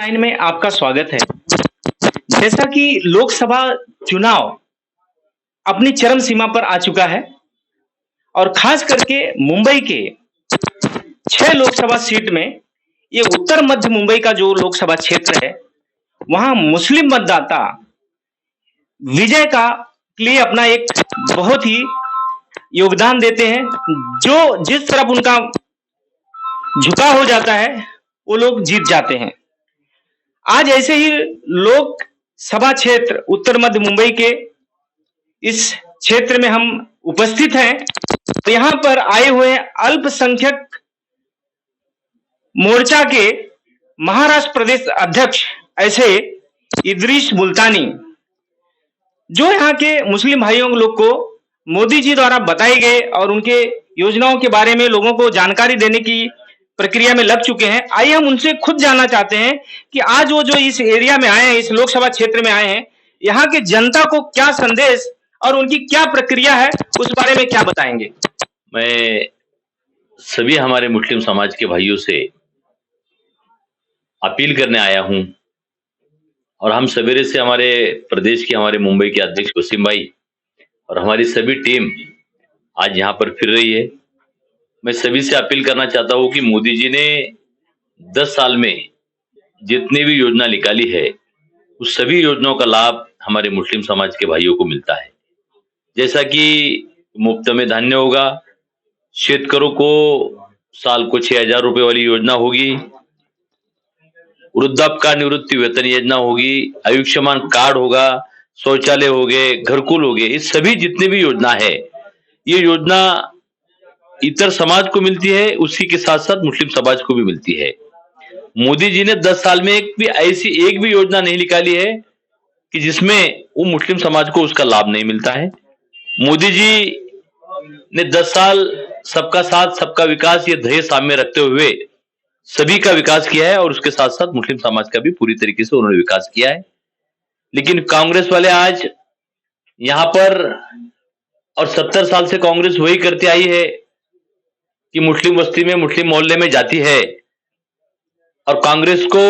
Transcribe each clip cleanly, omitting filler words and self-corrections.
Line में आपका स्वागत है। जैसा कि लोकसभा चुनाव अपनी चरम सीमा पर आ चुका है और खास करके मुंबई के 6 लोकसभा सीट में ये उत्तर मध्य मुंबई का जो लोकसभा क्षेत्र है, वहाँ मुस्लिम मतदाता विजय का के लिए अपना एक बहुत ही योगदान देते हैं। जो जिस तरफ उनका झुकाव हो जाता है, वो लोग जीत जाते हैं। आज ऐसे ही लोकसभा क्षेत्र उत्तर मध्य मुंबई के इस क्षेत्र में हम उपस्थित हैं। तो यहाँ पर आए हुए अल्पसंख्यक मोर्चा के महाराष्ट्र प्रदेश अध्यक्ष ऐसे इदरीस मुल्तानी, जो यहाँ के मुस्लिम भाइयों लोग को मोदी जी द्वारा बताए गए और उनके योजनाओं के बारे में लोगों को जानकारी देने की प्रक्रिया में लग चुके हैं। आइए हम उनसे खुद जानना चाहते हैं कि आज वो जो इस एरिया में आए हैं, इस लोकसभा क्षेत्र में आए हैं, यहाँ के जनता को क्या संदेश और उनकी क्या प्रक्रिया है, उस बारे में क्या बताएंगे। मैं सभी हमारे मुस्लिम समाज के भाइयों से अपील करने आया हूं और हम सवेरे से हमारे प्रदेश के हमारे मुंबई के अध्यक्ष वसीम भाई और हमारी सभी टीम आज यहाँ पर फिर रही है। मैं सभी से अपील करना चाहता हूँ कि मोदी जी ने 10 साल में जितनी भी योजना निकाली है, उस सभी योजनाओं का लाभ हमारे मुस्लिम समाज के भाइयों को मिलता है। जैसा कि मुफ्त में धान्य होगा, शेतकरों को साल को 6,000 रुपए वाली योजना होगी, वृद्धाप्य निवृत्ति वेतन योजना होगी, आयुष्मान कार्ड होगा, शौचालय हो गए, घरकुल हो गए, ये सभी जितनी भी योजना है, ये योजना इतर समाज को मिलती है, उसी के साथ साथ मुस्लिम समाज को भी मिलती है। मोदी जी ने 10 साल में एक भी योजना नहीं निकाली है कि जिसमें वो मुस्लिम समाज को उसका लाभ नहीं मिलता है। मोदी जी ने 10 साल सबका साथ सबका विकास ये ध्येय सामने रखते हुए सभी का विकास किया है और उसके साथ साथ मुस्लिम समाज का भी पूरी तरीके से उन्होंने विकास किया है। लेकिन कांग्रेस वाले आज यहाँ पर, और 70 साल से कांग्रेस वही करती आई है कि मुस्लिम बस्ती में, मुस्लिम मोहल्ले में जाती है और कांग्रेस को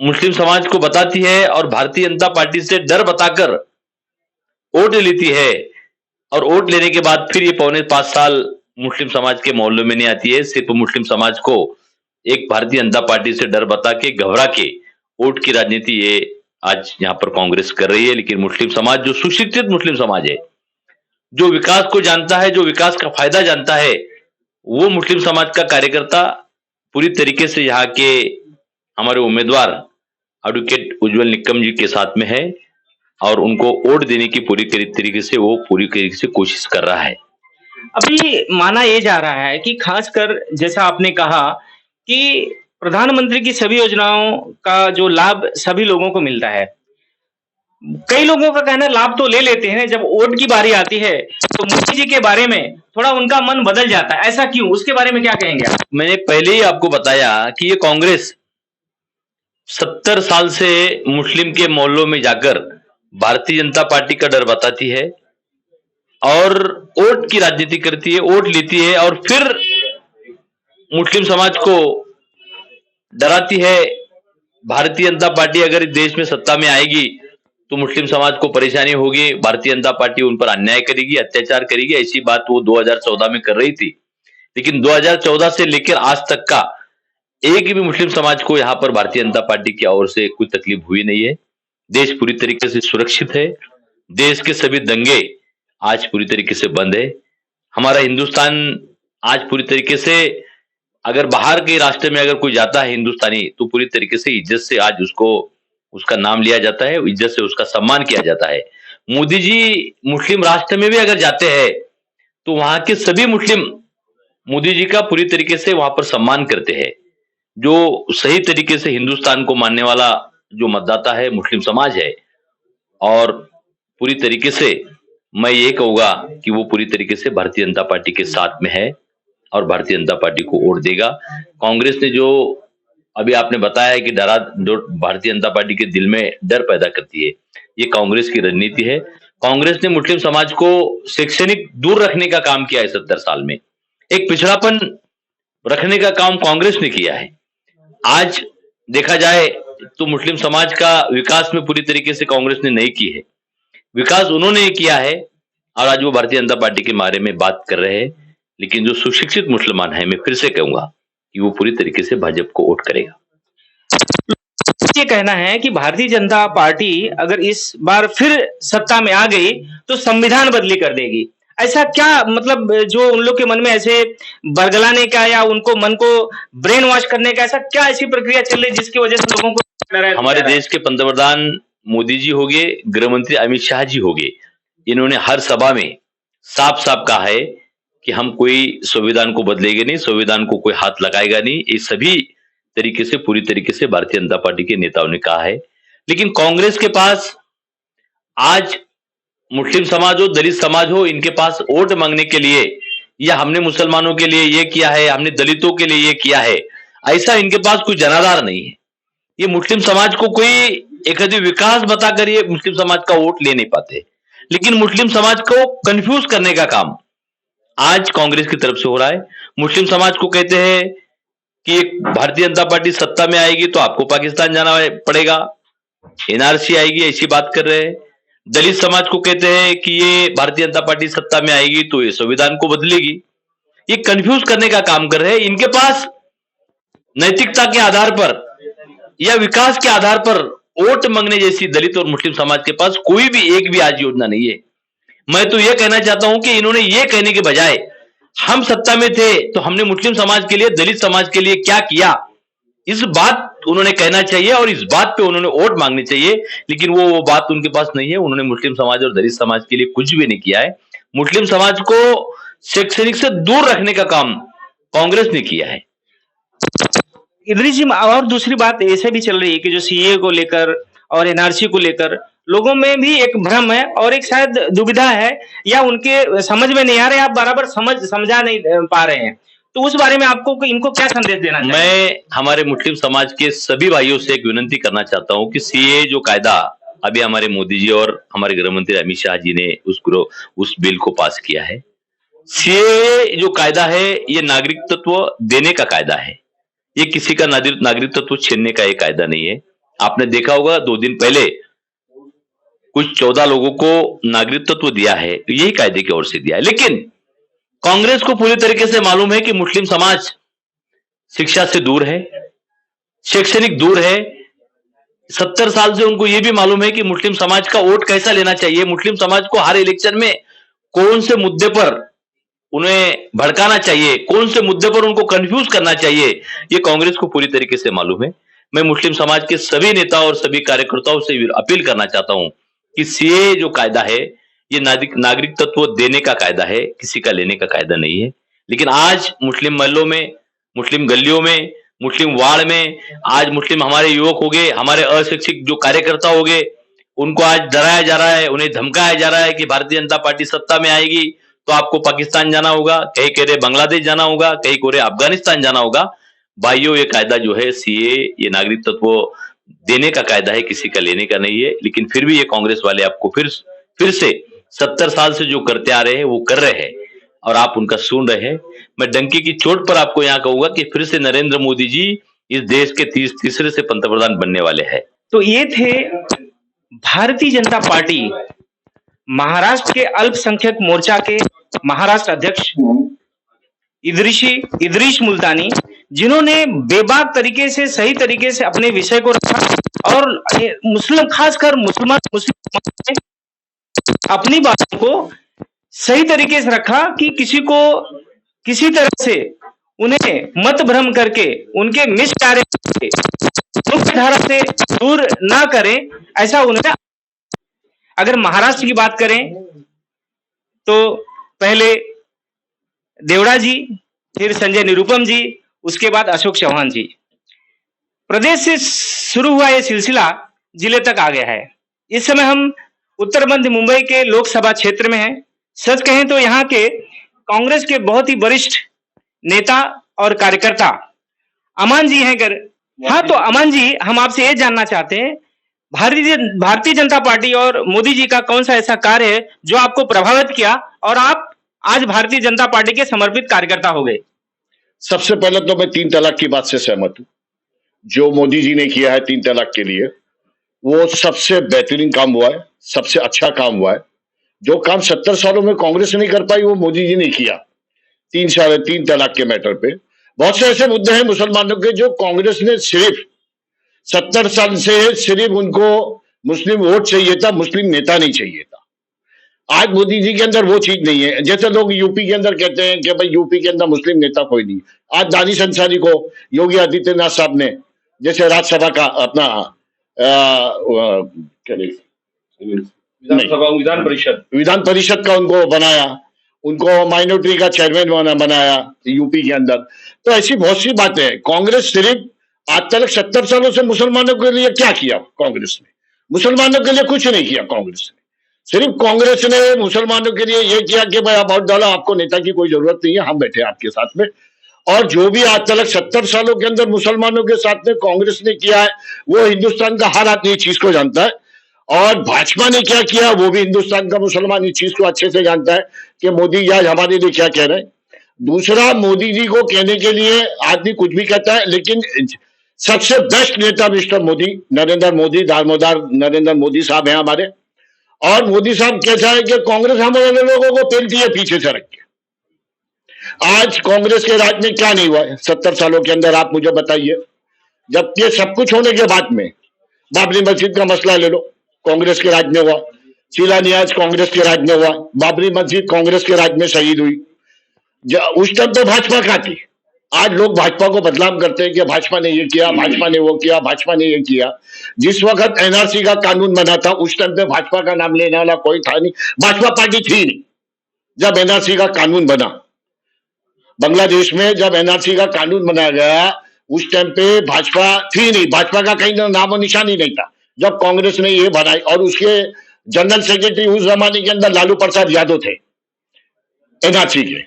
मुस्लिम समाज को बताती है और भारतीय जनता पार्टी से डर बताकर वोट लेती है और वोट लेने के बाद फिर ये 4.5 साल मुस्लिम समाज के मोहल्लों में नहीं आती है। सिर्फ मुस्लिम समाज को एक भारतीय जनता पार्टी से डर बता के, घबरा के वोट की राजनीति ये आज यहाँ पर कांग्रेस कर रही है। लेकिन मुस्लिम समाज, जो सुशिक्षित मुस्लिम समाज है, जो विकास को जानता है, जो विकास का फायदा जानता है, वो मुस्लिम समाज का कार्यकर्ता पूरी तरीके से यहाँ के हमारे उम्मीदवार एडवोकेट उज्जवल निकम जी के साथ में है और उनको वोट देने की पूरी तरीके से कोशिश कर रहा है। अभी माना ये जा रहा है कि खासकर जैसा आपने कहा कि प्रधानमंत्री की सभी योजनाओं का जो लाभ सभी लोगों को मिलता है। कई लोगों का कहना है लाभ तो ले लेते हैं, जब वोट की बारी आती है तो मोदी जी के बारे में थोड़ा उनका मन बदल जाता है। ऐसा क्यों, उसके बारे में क्या कहेंगे आप? मैंने पहले ही आपको बताया कि ये कांग्रेस 70 साल से मुस्लिम के मोहल्लों में जाकर भारतीय जनता पार्टी का डर बताती है और वोट की राजनीति करती है, वोट लेती है और फिर मुस्लिम समाज को डराती है। भारतीय जनता पार्टी अगर इस देश में सत्ता में आएगी तो मुस्लिम समाज को परेशानी होगी, भारतीय जनता पार्टी उन पर अन्याय करेगी, अत्याचार करेगी। ऐसी बात वो 2014 में कर रही थी। लेकिन 2014 से लेकर आज तक का एक भी मुस्लिम समाज को यहाँ पर भारतीय जनता पार्टी की ओर से कोई तकलीफ हुई नहीं है। देश पूरी तरीके से सुरक्षित है। देश के सभी दंगे आज पूरी तरीके से बंद है। हमारा हिंदुस्तान आज पूरी तरीके से, अगर बाहर के रास्ते में अगर कोई जाता है हिंदुस्तानी, तो पूरी तरीके से इज्जत से आज उसका नाम लिया जाता है, इज्जत से उसका सम्मान किया जाता है। मोदी जी मुस्लिम राष्ट्र में भी अगर जाते हैं तो वहां के सभी मुस्लिम मोदी जी का पूरी तरीके से वहां पर सम्मान करते हैं। जो सही तरीके से हिंदुस्तान को मानने वाला जो मतदाता है, मुस्लिम समाज है, और पूरी तरीके से मैं ये कहूंगा कि वो पूरी तरीके से भारतीय जनता पार्टी के साथ में है और भारतीय जनता पार्टी को वोट देगा। कांग्रेस ने जो अभी आपने बताया है कि जो भारतीय जनता पार्टी के दिल में डर पैदा करती है, ये कांग्रेस की रणनीति है। कांग्रेस ने मुस्लिम समाज को शैक्षणिक दूर रखने का काम किया है। 70 साल में एक पिछड़ापन रखने का काम कांग्रेस ने किया है। आज देखा जाए तो मुस्लिम समाज का विकास में पूरी तरीके से कांग्रेस ने नहीं की है। विकास उन्होंने किया है और आज वो भारतीय जनता पार्टी के बारे में बात कर रहे हैं। लेकिन जो सुशिक्षित मुसलमान है, मैं फिर से कहूंगा कि वो पूरी तरीके से भाजपा को वोट करेगा। ये कहना है कि भारतीय जनता पार्टी अगर इस बार फिर सत्ता में आ गई तो संविधान बदली कर देगी। ऐसा क्या मतलब जो उन लोग के मन में ऐसे बरगलाने का या उनको मन को ब्रेन वॉश करने का ऐसा क्या ऐसी प्रक्रिया चल रही है जिसकी वजह से लोगों को हमारे देश के पंतप्रधान मोदी जी हो गए, गृह मंत्री अमित शाह जी हो गए, इन्होंने हर सभा में साफ साफ कहा है कि हम कोई संविधान को बदलेंगे नहीं, संविधान को कोई हाथ लगाएगा नहीं। ये सभी तरीके से पूरी तरीके से भारतीय जनता पार्टी के नेताओं ने कहा है। लेकिन कांग्रेस के पास आज मुस्लिम समाज हो, दलित समाज हो, इनके पास वोट मांगने के लिए या हमने मुसलमानों के लिए ये किया है, हमने दलितों के लिए ये किया है, ऐसा इनके पास कोई जनाधार नहीं है। ये मुस्लिम समाज को कोई एक आदि विकास बताकर ये मुस्लिम समाज का वोट ले नहीं पाते। लेकिन मुस्लिम समाज को कंफ्यूज करने का काम आज कांग्रेस की तरफ से हो रहा है। मुस्लिम समाज को कहते हैं कि भारतीय जनता पार्टी सत्ता में आएगी तो आपको पाकिस्तान जाना पड़ेगा, एनआरसी आएगी, ऐसी बात कर रहे हैं। दलित समाज को कहते हैं कि ये भारतीय जनता पार्टी सत्ता में आएगी तो ये संविधान को बदलेगी। ये कंफ्यूज करने का काम कर रहे हैं। इनके पास नैतिकता के आधार पर या विकास के आधार पर वोट मांगने जैसी दलित और मुस्लिम समाज के पास कोई भी एक भी आज योजना नहीं है। मैं तो यह कहना चाहता हूं कि इन्होंने ये कहने के बजाय हम सत्ता में थे तो हमने मुस्लिम समाज के लिए, दलित समाज के लिए क्या किया, इस बात उन्होंने कहना चाहिए और इस बात पे उन्होंने वोट मांगनी चाहिए। लेकिन वो बात उनके पास नहीं है। उन्होंने मुस्लिम समाज और दलित समाज के लिए कुछ भी नहीं किया है। मुस्लिम समाज को शैक्षणिक से दूर रखने का काम कांग्रेस ने किया है। इदरीस जी, और दूसरी बात ऐसे भी चल रही है कि जो सीए को लेकर और एनआरसी को लेकर लोगों में भी एक भ्रम है और एक शायद दुविधा है या उनके समझ में नहीं आ रहे, आप बराबर समझा नहीं पा रहे हैं। तो उस बारे में आपको इनको क्या संदेश देना चाहिए? मैं हमारे मुस्लिम समाज के सभी भाइयों से एक विनती करना चाहता हूं कि सीए जो कायदा अभी हमारे मोदी जी और हमारे गृह मंत्री अमित शाह जी ने उस बिल को पास किया है। सीए जो कायदा है ये नागरिकत्व देने का कायदा है। ये किसी का नागरिकत्व छीनने का एक कायदा नहीं है। आपने देखा होगा 2 दिन पहले कुछ 14 लोगों को नागरिकत्व दिया है, तो यही कायदे की ओर से दिया है। लेकिन कांग्रेस को पूरी तरीके से मालूम है कि मुस्लिम समाज शिक्षा से दूर है, शैक्षणिक दूर है। 70 साल से उनको यह भी मालूम है कि मुस्लिम समाज का वोट कैसा लेना चाहिए, मुस्लिम समाज को हर इलेक्शन में कौन से मुद्दे पर उन्हें भड़काना चाहिए, कौन से मुद्दे पर उनको कंफ्यूज करना चाहिए, ये कांग्रेस को पूरी तरीके से मालूम है। मैं मुस्लिम समाज के सभी नेताओं और सभी कार्यकर्ताओं से अपील करना चाहता हूं कि सीए जो कायदा है ये नागरिकत्व देने का कायदा है, किसी का लेने का कायदा नहीं है। लेकिन आज मुस्लिम महल्लों में, मुस्लिम गलियों में, मुस्लिम वार्ड में आज मुस्लिम हमारे युवक हो गए, हमारे अशिक्षित जो कार्यकर्ता हो गए, उनको आज डराया जा रहा है, उन्हें धमकाया जा रहा है कि भारतीय जनता पार्टी सत्ता में आएगी तो आपको पाकिस्तान जाना होगा, कहीं कह रहे बांग्लादेश जाना होगा, कहीं कह रहे अफगानिस्तान जाना होगा। भाइयों, ये कायदा जो है सीए ये नागरिकत्व देने का कायदा है, किसी का लेने का नहीं है। लेकिन फिर भी ये कांग्रेस वाले आपको फिर से 70 साल से जो करते आ रहे हैं वो कर रहे हैं और आप उनका सुन रहे हैं। मैं डंकी की चोट पर आपको यहाँ कहूंगा कि फिर से नरेंद्र मोदी जी इस देश के तीसरे से पंतप्रधान बनने वाले हैं। तो ये थे भारतीय जनता पार्टी महाराष्ट्र के अल्पसंख्यक मोर्चा के महाराष्ट्र अध्यक्ष इदरीस मुल्तानी, जिन्होंने बेबाक तरीके से, सही तरीके से अपने विषय को रखा और मुस्लिम, खासकर मुसलमान अपनी बातों को सही तरीके से रखा कि किसी को किसी तरह से उन्हें मत भ्रम करके उनके मिसकार्य मुख्य धारा से दूर ना करें, ऐसा उन्हें। अगर महाराष्ट्र की बात करें तो पहले देवड़ा जी, फिर संजय निरुपम जी, उसके बाद अशोक चौहान जी। प्रदेश से शुरू हुआ यह सिलसिला जिले तक आ गया है। इस समय हम उत्तर मध्य मुंबई के लोकसभा क्षेत्र में हैं। सच कहें तो यहाँ के कांग्रेस के बहुत ही वरिष्ठ नेता और कार्यकर्ता अमान जी हैं। हाँ, तो अमान जी, हम आपसे ये जानना चाहते हैं, भारतीय जनता पार्टी और मोदी जी का कौन सा ऐसा कार्य है जो आपको प्रभावित किया और आप आज भारतीय जनता पार्टी के समर्पित कार्यकर्ता हो गए? सबसे पहले तो मैं 3 तलाक की बात से सहमत हूं। जो मोदी जी ने किया है 3 तलाक के लिए, वो सबसे बेहतरीन काम हुआ है, सबसे अच्छा काम हुआ है। जो काम 70 सालों में कांग्रेस नहीं कर पाई, वो मोदी जी ने किया 3 तलाक के मैटर पे। बहुत से ऐसे मुद्दे हैं मुसलमानों के जो कांग्रेस ने सिर्फ 70 साल से सिर्फ उनको मुस्लिम वोट चाहिए था, मुस्लिम नेता नहीं चाहिए था। आज मोदी जी के अंदर वो चीज नहीं है। जैसे लोग यूपी के अंदर कहते हैं कि भाई यूपी के अंदर मुस्लिम नेता कोई नहीं। आज दानिश अंसारी को योगी आदित्यनाथ साहब ने जैसे राज्यसभा का अपना विधान परिषद का उनको बनाया, उनको माइनॉरिटी का चेयरमैन बनाया यूपी के अंदर। तो ऐसी बहुत सी बातें हैं। कांग्रेस सिर्फ आज तक 70 सालों से मुसलमानों के लिए क्या किया? कांग्रेस ने मुसलमानों के लिए कुछ नहीं किया। कांग्रेस ने सिर्फ कांग्रेस ने मुसलमानों के लिए ये किया कि भाई आप वोट डालो, आपको नेता की कोई जरूरत नहीं है, हम बैठे हैं आपके साथ में। और जो भी आज तक 70 सालों के अंदर मुसलमानों के साथ में कांग्रेस ने किया है, वो हिंदुस्तान का हर आदमी इस चीज को जानता है। और भाजपा ने क्या किया, वो भी हिंदुस्तान का मुसलमान इस चीज को अच्छे से जानता है कि मोदी आज हमारे लिए क्या कह रहे हैं। दूसरा, मोदी जी को कहने के लिए आदमी कुछ भी कहता है, लेकिन सबसे बेस्ट नेता मिस्टर मोदी, नरेंद्र मोदी, दामोदर नरेंद्र मोदी साहब हैं हमारे। और मोदी साहब कैसा है कि कांग्रेस हमारे लोगों को पेलती है पीछे से रख के। आज कांग्रेस के राज में क्या नहीं हुआ है 70 सालों के अंदर, आप मुझे बताइए। जबकि सब कुछ होने के बाद में बाबरी मस्जिद का मसला ले लो, कांग्रेस के राज में हुआ। शिलान्यास कांग्रेस के राज में हुआ। बाबरी मस्जिद कांग्रेस के राज में शहीद हुई। उस टाइम तो भाजपा का थी। आज लोग भाजपा को बदनाम करते हैं कि भाजपा ने ये किया, भाजपा ने वो किया, भाजपा ने ये किया। जिस वक्त एनआरसी का कानून बना था, उस टाइम पे भाजपा का नाम लेने वाला कोई था नहीं, भाजपा पार्टी थी नहीं। जब एनआरसी का कानून बना बांग्लादेश में, जब एनआरसी का कानून बनाया गया, उस टाइम पे भाजपा थी नहीं, भाजपा का कहीं नामो निशान ही नहीं था। जब कांग्रेस ने ये बनाई, और उसके जनरल सेक्रेटरी उस जमाने के अंदर लालू प्रसाद यादव थे एनआरसी के।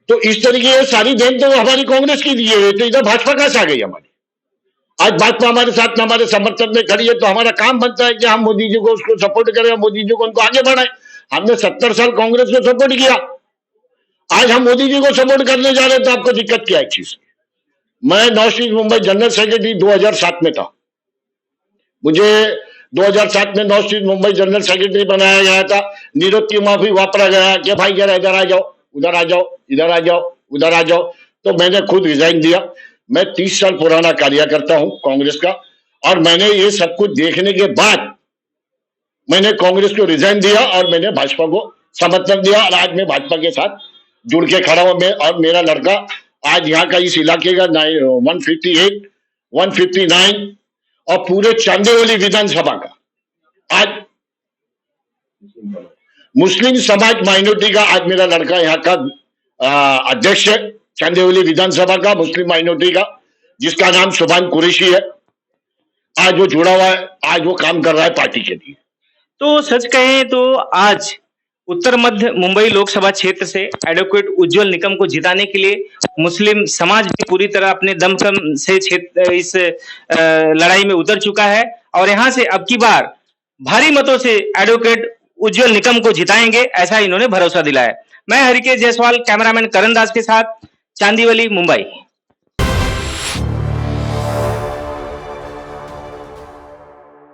तो इस तरीके से सारी देन तो हमारी कांग्रेस की दिए हुए, तो इधर भाजपा कैसे आ गई हमारी? आज भाजपा हमारे साथ में, हमारे समर्थन में खड़ी है, तो हमारा काम बनता है कि हम मोदी जी को उसको सपोर्ट करें, मोदी जी को उनको आगे बढ़ाएं। हमने 70 साल कांग्रेस को सपोर्ट किया, आज हम मोदी जी को सपोर्ट करने जा रहे हैं, तो आपको दिक्कत क्या है चीज? मैं north east Mumbai general secretary 2007 में था। मुझे 2007 में north east Mumbai general secretary बनाया गया था। नीरज की माफी वापरा गया कि भाई जरा इधर आ जाओ, उधर आ जाओ, इधर आ जाओ, उधर आ जाओ। तो मैंने खुद रिजाइन दिया। मैं 30 साल पुराना कार्यकर्ता हूं कांग्रेस का, और मैंने ये सब कुछ देखने के बाद मैंने कांग्रेस को रिजाइन दिया और मैंने भाजपा को समर्थन दिया। और आज मैं भाजपा के साथ जुड़ के खड़ा हूं। मैं और मेरा लड़का आज यहाँ का, इस इलाके का 158, 159 और पूरे चांदेवली विधानसभा का आज मुस्लिम समाज माइनॉरिटी का आज मेरा लड़का यहाँ का अध्यक्ष है, चांदेवली विधानसभा का मुस्लिम माइनॉरिटी का, जिसका नाम सुभान कुरैशी है। आज वो जुड़ा हुआ है, आज वो काम कर रहा है पार्टी के लिए। तो सच कहें तो आज उत्तर मध्य मुंबई लोकसभा क्षेत्र से एडवोकेट उज्जवल निकम को जिताने के लिए मुस्लिम समाज भी पूरी तरह अपने दमखम से इस लड़ाई में उतर चुका है, और यहाँ से अब की बार भारी मतों से एडवोकेट उज्जवल निकम को जिताएंगे, ऐसा इन्होंने भरोसा दिलाया। मैं हरिकेश जायसवाल, कैमरामैन करण दास के साथ, चांदीवली, मुंबई।